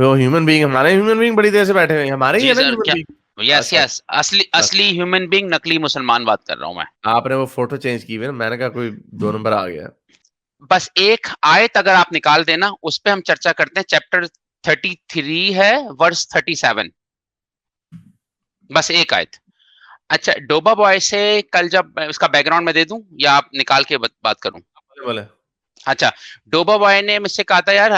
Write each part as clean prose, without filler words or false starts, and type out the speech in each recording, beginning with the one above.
وہ human being, ہمارے human being بڑی دیر سے بیٹھے ہوئے ہیں، ہمارے ہی جی ہے نا سر، ہیومن کیا؟ بینگ. یس اچھا یس، اصلی ہیومن بینگ، نقلی مسلمان بات کر رہا ہوں میں. آپ نے وہ فوٹو چینج کی ہوئی نا، میں نے کہا کوئی 2 نمبر آ گیا. بس ایک آیت اگر آپ نکال دینا، اس پہ ہم چرچا کرتے ہیں. چیپٹر 33 ہے، ورس 37. بس ایک آیت. اچھا، ڈوبا بوائے سے کل جب اس کا بیک گراؤنڈ میں دے دوں یا آپ نکال کے بات کروں؟ بولے اچھا، ڈوبا بوائے نے مجھ سے کہا تھا یار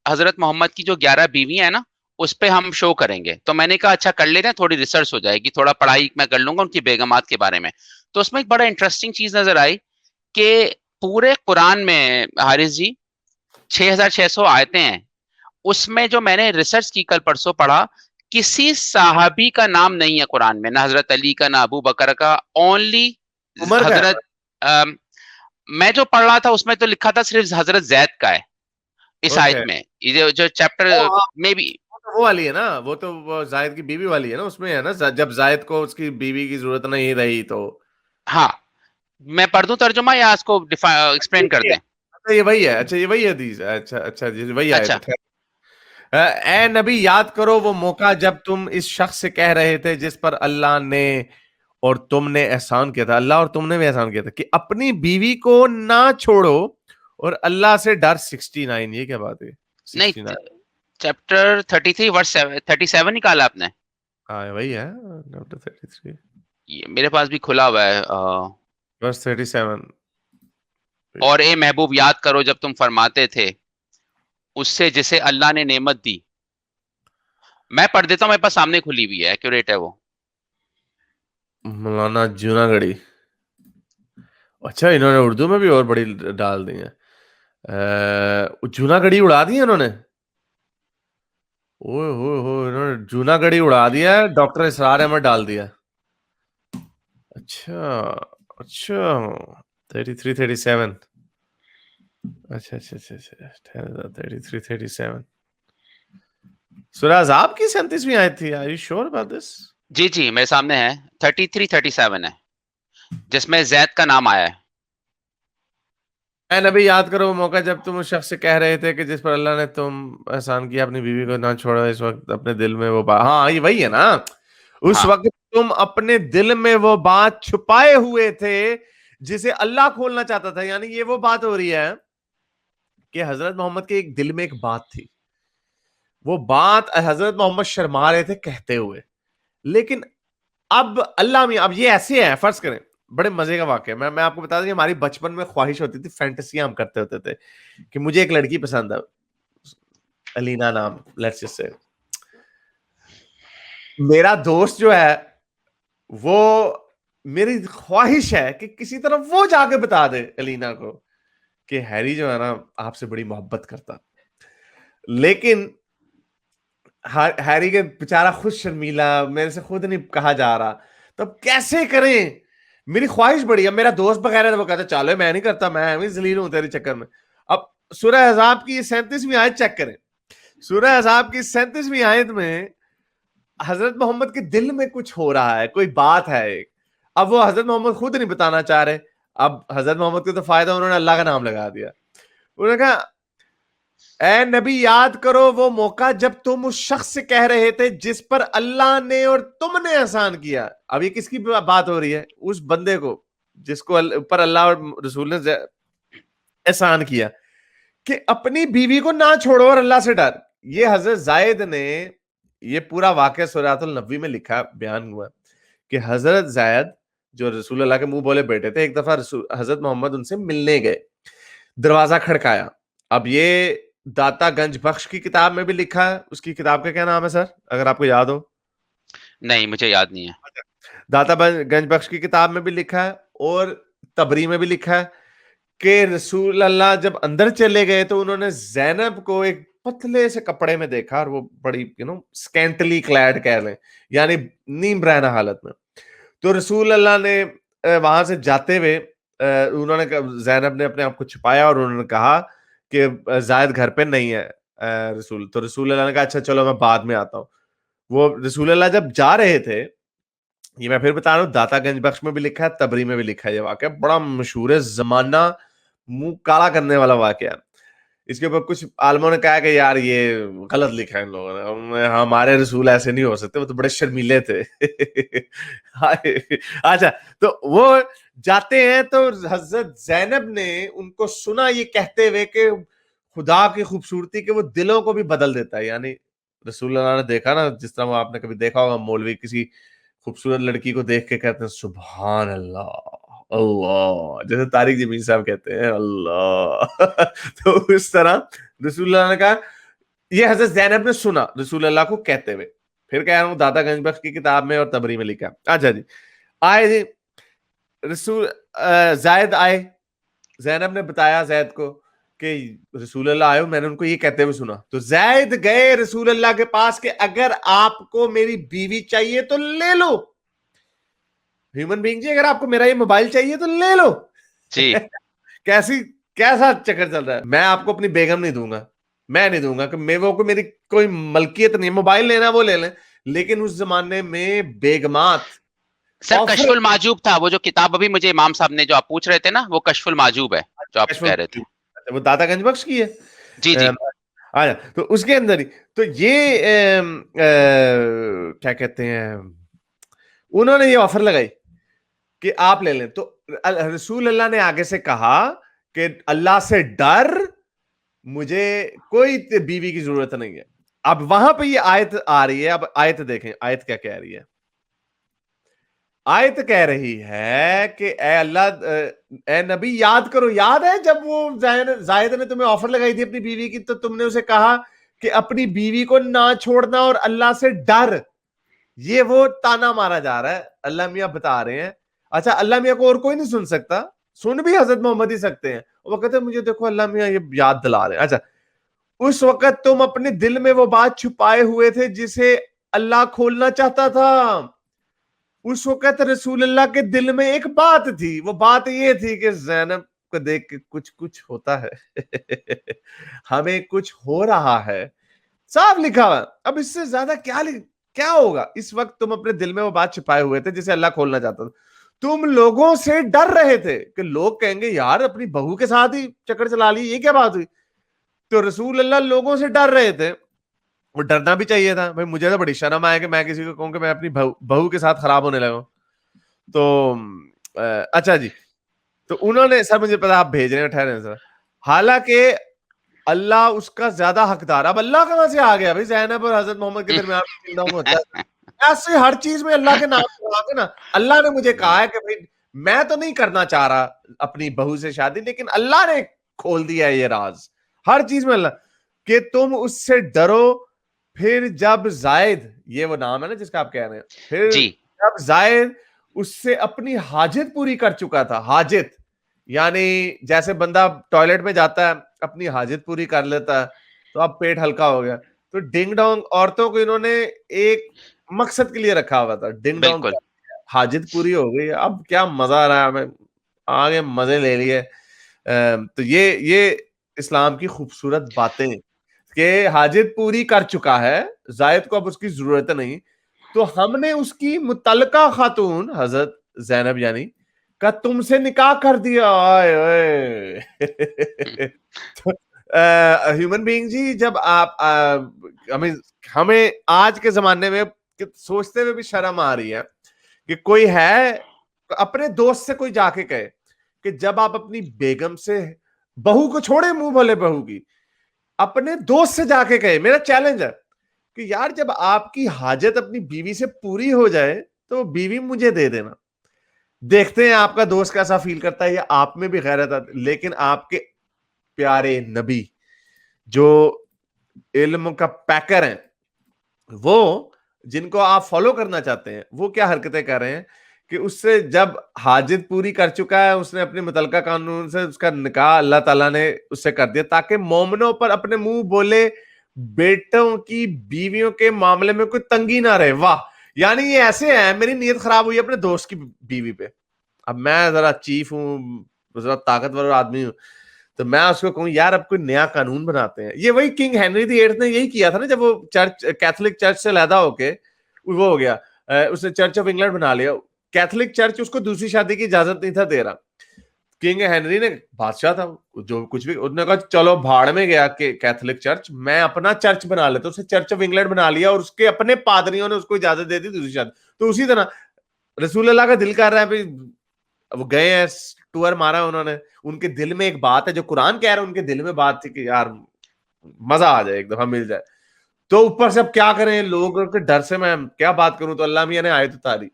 حضرت محمد کی جو 11 بیوی ہیں نا، اس پہ ہم شو کریں گے. تو میں نے کہا اچھا کر لیتے ہیں، تھوڑی ریسرچ ہو جائے گی، تھوڑا پڑھائی میں کر لوں گا ان کی بیگمات کے بارے میں. تو اس میں ایک بڑا انٹرسٹنگ چیز نظر آئی کہ پورے قرآن میں حارث جی 6600 آیتیں ہیں. اس میں جو میں نے ریسرچ کی، کل پرسوں پڑھا، کسی صحابی کا نام نہیں ہے قرآن میں، نہ حضرت علی کا، نہ ابو بکر کا. اونلی عمر کا ہے. حضرت میں جو پڑھ رہا تھا اس میں تو لکھا تھا صرف حضرت زید کا ہے اس اوکے آیت میں. یہ جو چیپٹر میں بھی، وہ والی ہے نا، وہ تو وہ زائد کی بیوی والی ہے نا، اس میں ہے نا جب زائد کو اس کی بیوی کی ضرورت نہیں رہی تو. ہاں میں پڑھ دوں ترجمہ یا اس کو ایکسپلین کر دیں؟ اچھا یہ وہی ہے، اچھا یہ وہی حدیث ہے، اچھا اچھا جی وہی آئے اچھا تھے. اے نبی یاد کرو وہ موقع جب تم اس شخص سے کہہ رہے تھے جس پر اللہ نے اور تم نے احسان کیا تھا، اللہ اور تم نے بھی احسان کیا تھا، کہ اپنی بیوی کو نہ چھوڑو اور اللہ سے ڈر. 69 یہ کیا بات ہے؟ نہیں، 69 چیپٹر 33 ورس 37 نکالا آپ نے؟ ہاں وہی ہے. چیپٹر 33 یہ میرے پاس بھی کھلا ہوا ہے. ورس 37. اور اے محبوب یاد کرو جب تم فرماتے تھے اس سے جسے اللہ نے نعمت دی. میں پڑھ دیتا ہوں، میرے پاس سامنے کھلی ہوئی ہے، ایکوریٹ ہے وہ. مولانا جوناگڑھی. اچھا انہوں نے اردو میں بھی اور بڑی ڈال دی ہیں. جوناگڑھی اڑا دی انہوں نے. اوئے ہوئے ہوئے انہوں نے جوناگڑھی اڑا دیا ہے، ڈاکٹر اسرار احمد ڈال دیا. اچھا اچھا 33 37. اچھا اچھا اچھا اچھا 33 37. سورہ عذاب کی 37ویں آیت تھی. Are you sure about this؟ جی جی میرے سامنے ہے، 33 37 ہے جس میں زید کا نام آیا ہے. اے نبی یاد کرو وہ موقع جب تم اس شخص سے کہہ رہے تھے کہ جس پر اللہ نے تم احسان کیا، اپنی بیوی کو نہ چھوڑو. اس وقت اپنے دل میں وہ بات، ہاں یہ وہی ہے نا، اس ہاں وقت تم اپنے دل میں وہ بات چھپائے ہوئے تھے جسے اللہ کھولنا چاہتا تھا. یعنی یہ وہ بات ہو رہی ہے کہ حضرت محمد کے ایک دل میں ایک بات تھی، وہ بات حضرت محمد شرما رہے تھے کہتے ہوئے. لیکن اب اللہ میں، اب یہ ایسے ہیں، فرض کریں بڑے مزے کا واقعہ میں آپ کو بتا دوں کہ ہماری بچپن میں خواہش ہوتی تھی، فینٹسیاں ہم کرتے ہوتے تھے کہ مجھے ایک لڑکی پسند ہے، الینا نام، لیٹس جسٹ سے. میرا دوست جو ہے وہ، میری خواہش ہے کہ کسی طرح وہ جا کے بتا دے الینا کو کہ ہیری جو ہے نا آپ سے بڑی محبت کرتا. لیکن ہیری کے بیچارہ خود شرمیلا، میرے سے خود نہیں کہا جا رہا، تو اب کیسے کریں؟ میری خواہش بڑی ہے، میرا دوست بغیر وہ کہتا چالو میں نہیں کرتا، میں ذلیل ہوں تیرے چکر میں. اب سورہ احزاب کی 37ویں آیت چیک کریں. سورہ احزاب کی 37ویں آیت میں حضرت محمد کے دل میں کچھ ہو رہا ہے، کوئی بات ہے ایک. اب وہ حضرت محمد خود نہیں بتانا چاہ رہے. اب حضرت محمد کو تو فائدہ، انہوں نے اللہ کا نام لگا دیا. انہوں نے کہا اے نبی یاد کرو وہ موقع جب تم اس شخص سے کہہ رہے تھے جس پر اللہ نے اور تم نے احسان کیا. اب یہ کس کی بات ہو رہی ہے؟ اس بندے کو جس کو پر اللہ اور رسول نے احسان کیا کہ اپنی بیوی کو نہ چھوڑو اور اللہ سے ڈر. یہ حضرت زائد نے یہ پورا واقعہ سورۃ النبی میں لکھا، بیان ہوا کہ حضرت زائد جو رسول اللہ کے منہ بولے بیٹے تھے، ایک دفعہ حضرت محمد ان سے ملنے گئے، دروازہ کھڑکایا. اب یہ داتا گنج بخش کی کتاب میں بھی لکھا ہے. اس کی کتاب کا کیا نام ہے سر، اگر آپ کو یاد ہو؟ نہیں مجھے یاد نہیں ہے. داتا گنج بخش کی کتاب میں بھی لکھا ہے اور تبری میں بھی لکھا ہے کہ رسول اللہ جب اندر چلے گئے تو انہوں نے زینب کو ایک پتلے سے کپڑے میں دیکھا، اور وہ بڑی سکینٹلی کلیڈ کہہ لیں، یعنی نیم رہنا حالت میں. تو رسول اللہ نے وہاں سے جاتے ہوئے انہوں نے زینب نے اپنے آپ کو چھپایا اور انہوں نے کہا کہ زائد گھر پہ نہیں ہے رسول. تو رسول اللہ نے کہا اچھا چلو میں بعد میں آتا ہوں. وہ رسول اللہ جب جا رہے تھے، یہ میں پھر بتا رہا ہوں، داتا گنج بخش میں بھی لکھا ہے، تبری میں بھی لکھا ہے. یہ واقعہ بڑا مشہور ہے، زمانہ منہ کالا کرنے والا واقعہ. اس کے اوپر کچھ عالموں نے کہا کہ یار یہ غلط لکھا ہے ان لوگوں نے, ہمارے رسول ایسے نہیں ہو سکتے, وہ تو بڑے شرمیلے تھے. اچھا تو وہ جاتے ہیں تو حضرت زینب نے ان کو سنا یہ کہتے ہوئے کہ خدا کی خوبصورتی کہ وہ دلوں کو بھی بدل دیتا ہے. یعنی رسول اللہ نے دیکھا نا, جس طرح وہ آپ نے کبھی دیکھا ہوگا مولوی کسی خوبصورت لڑکی کو دیکھ کے کہتے ہیں سبحان اللہ اللہ, جیسے طارق جمیل صاحب کہتے ہیں اللہ. تو اس طرح رسول اللہ نے کہا, یہ حضرت زینب نے سنا رسول اللہ کو کہتے ہوئے, پھر کہہ رہا ہوں دادا گنج بخش کی کتاب میں اور تبری میں لکھا. اچھا جی, آئے جی رسول زید آئے, زینب نے بتایا زید کو کہ رسول اللہ آئے, میں نے ان کو یہ کہتے ہوئے سنا. تو زید گئے رسول اللہ کے پاس کہ اگر آپ کو میری بیوی چاہیے تو لے لو. ہیومن بینگ جی, اگر آپ کو میرا یہ موبائل چاہیے تو لے لو. جی کیسا چکر چل رہا ہے. میں آپ کو اپنی بیگم نہیں دوں گا, میں نہیں دوں گا کہ میری کوئی ملکیت نہیں, موبائل لینا وہ لے لیں. لیکن اس زمانے میں بیگمات سر کشف المعجوب تھا, وہ جو کتاب ابھی مجھے امام صاحب نے جو آپ پوچھ رہے تھے نا, وہ کشف المعجوب ہے جو آپ کہہ رہے تھے. وہ دادا گنج بخش کی ہے. جی جی تو اس کے اندر ہی تو یہ کیا کہتے ہیں, انہوں نے یہ آفر لگائی کہ آپ لے لیں. تو رسول اللہ نے آگے سے کہا کہ اللہ سے ڈر, مجھے کوئی بیوی کی ضرورت نہیں ہے. اب وہاں پہ یہ آیت آ رہی ہے, اب آیت دیکھیں آیت کیا کہہ رہی ہے. آیت کہہ رہی ہے کہ اے اللہ اے نبی یاد کرو, یاد ہے جب وہ زائد نے تمہیں آفر لگائی تھی اپنی بیوی کی, تو تم نے اسے کہا کہ اپنی بیوی کو نہ چھوڑنا اور اللہ سے ڈر. یہ وہ تانا مارا جا رہا ہے, اللہ میاں بتا رہے ہیں. اچھا اللہ میاں کو اور کوئی نہیں سن سکتا, سن بھی حضرت محمد ہی سکتے ہیں. وہ کہتے ہیں مجھے دیکھو اللہ میاں یہ یاد دلا رہے ہیں. اچھا اس وقت تم اپنے دل میں وہ بات چھپائے ہوئے تھے جسے اللہ کھولنا چاہتا تھا. اس وقت رسول اللہ کے دل میں ایک بات تھی, وہ بات یہ تھی کہ زینب کو دیکھ کے کچھ ہوتا ہے, ہمیں کچھ ہو رہا ہے. صاف لکھا ہوا. اب اس سے زیادہ کیا ہوگا. اس وقت تم اپنے دل میں وہ بات چھپائے ہوئے تھے جسے اللہ کھولنا چاہتا تھا. تم لوگوں سے ڈر رہے تھے کہ لوگ کہیں گے یار اپنی بہو کے ساتھ ہی چکر چلا لی, یہ کیا بات ہوئی. تو رسول اللہ لوگوں سے ڈر رہے تھے, وہ ڈرنا بھی چاہیے تھا. بھائی مجھے تو بڑی شرم آئے کہ میں کسی کو کہوں کہ میں اپنی بہو کے ساتھ خراب ہونے لگا. تو اچھا جی, تو انہوں نے سر مجھے پتا آپ بھیج رہے ہیں, ٹھہرے سر, حالانکہ اللہ اس کا زیادہ حقدار. اب اللہ کہاں سے آ گیا بھائی زینب اور حضرت محمد کے درمیان ہوتا ہے ایسے ہر چیز میں اللہ کے نام سے نا. اللہ نے مجھے کہا ہے کہ بھائی میں تو نہیں کرنا چاہ رہا اپنی بہو سے شادی, لیکن اللہ نے کھول دیا ہے یہ راز ہر چیز میں, اللہ کہ تم اس سے ڈرو. پھر جب زائد, یہ وہ نام ہے نا جس کا آپ کہہ رہے ہیں, پھر جب زائد اس سے اپنی حاجت پوری کر چکا تھا. حاجت یعنی جیسے بندہ ٹوائلٹ میں جاتا ہے اپنی حاجت پوری کر لیتا ہے تو اب پیٹ ہلکا ہو گیا. تو ڈنگ ڈونگ عورتوں کو انہوں نے ایک مقصد کے لیے رکھا ہوا تھا, ڈنگ ڈونگ حاجت پوری ہو گئی, اب کیا مزہ آ رہا ہے ہمیں, آگے مزے لے لیے. تو یہ اسلام کی خوبصورت باتیں کہ حاجت پوری کر چکا ہے زائد کو, اب اس کی ضرورت نہیں. تو ہم نے اس کی متعلقہ خاتون حضرت زینب یعنی کا تم سے نکاح کر دیا. ہیومن بینگ جی, جب آپ ہمیں آج کے زمانے میں سوچتے ہوئے بھی شرم آ رہی ہے کہ کوئی ہے اپنے دوست سے کوئی جا کے کہے کہ جب آپ اپنی بیگم سے, بہو کو چھوڑے منہ بھولے بہو کی, اپنے دوست سے جا کے کہے, میرا چیلنج ہے کہ یار جب آپ کی حاجت اپنی بیوی سے پوری ہو جائے تو بیوی مجھے دے دینا. دیکھتے ہیں آپ کا دوست کیسا فیل کرتا ہے, یا آپ میں بھی غیرت آتی. لیکن آپ کے پیارے نبی جو علم کا پیکر ہیں, وہ جن کو آپ فالو کرنا چاہتے ہیں, وہ کیا حرکتیں کر رہے ہیں کہ اس سے جب حاجت پوری کر چکا ہے, اس نے اپنے متعلقہ قانون سے اس کا نکاح اللہ تعالیٰ نے اس سے کر دیا تاکہ مومنوں پر اپنے منہ بولے بیٹوں کی بیویوں کے معاملے میں کوئی تنگی نہ رہے. واہ, یعنی یہ ایسے ہیں, میری نیت خراب ہوئی اپنے دوست کی بیوی پہ, اب میں ذرا چیف ہوں, ذرا طاقتور آدمی ہوں, تو میں اس کو کہوں یار اب کوئی نیا قانون بناتے ہیں. یہ وہی کنگ ہنری دی ایٹھ نے یہی کیا تھا نا, جب وہ چرچ کیتھولک چرچ سے علیحدہ ہو کے وہ ہو گیا, اس نے چرچ آف انگلینڈ بنا لیا. کیتھولک چرچ اس کو دوسری شادی کی اجازت نہیں تھا دے رہا. کنگ ہینری نے بادشاہ تھا جو کچھ بھی انہوں نے کہا چلو بھاڑ میں گیا کہ کیتھولک چرچ میں اپنا چرچ بنا لیتا ہوں, اسے چرچ آف انگلینڈ بنا لیا اور اس کے اپنے پادریوں نے اس کو اجازت دے دی دوسری شادی. تو اسی طرح رسول اللہ کا دل کر رہا ہے بھائی, وہ گئے ہیں ٹور مارا انہوں نے, ان کے دل میں ایک بات ہے جو قرآن کہہ رہا ہے, ان کے دل میں بات تھی کہ یار مزہ آ جائے ایک دفعہ مل جائے. تو اوپر سے اب کیا کریں لوگ کے ڈر سے میں کیا بات کروں, تو اللہ میاں نے آیت اتاری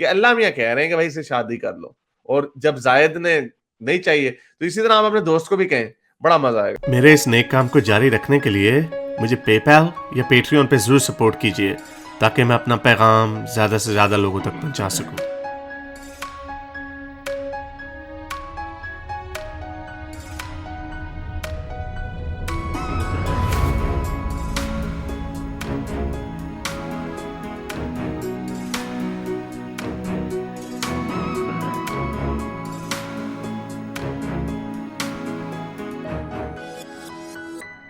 کہ اللہ میاں کہہ رہے ہیں کہ بھائی اسے شادی کر لو, اور جب زائد نے نہیں چاہیے تو اسی طرح آپ اپنے دوست کو بھی کہیں, بڑا مزہ آئے گا. میرے اس نیک کام کو جاری رکھنے کے لیے مجھے پے پیل یا پیٹریون پہ ضرور سپورٹ کیجیے تاکہ میں اپنا پیغام زیادہ سے زیادہ لوگوں تک پہنچا سکوں.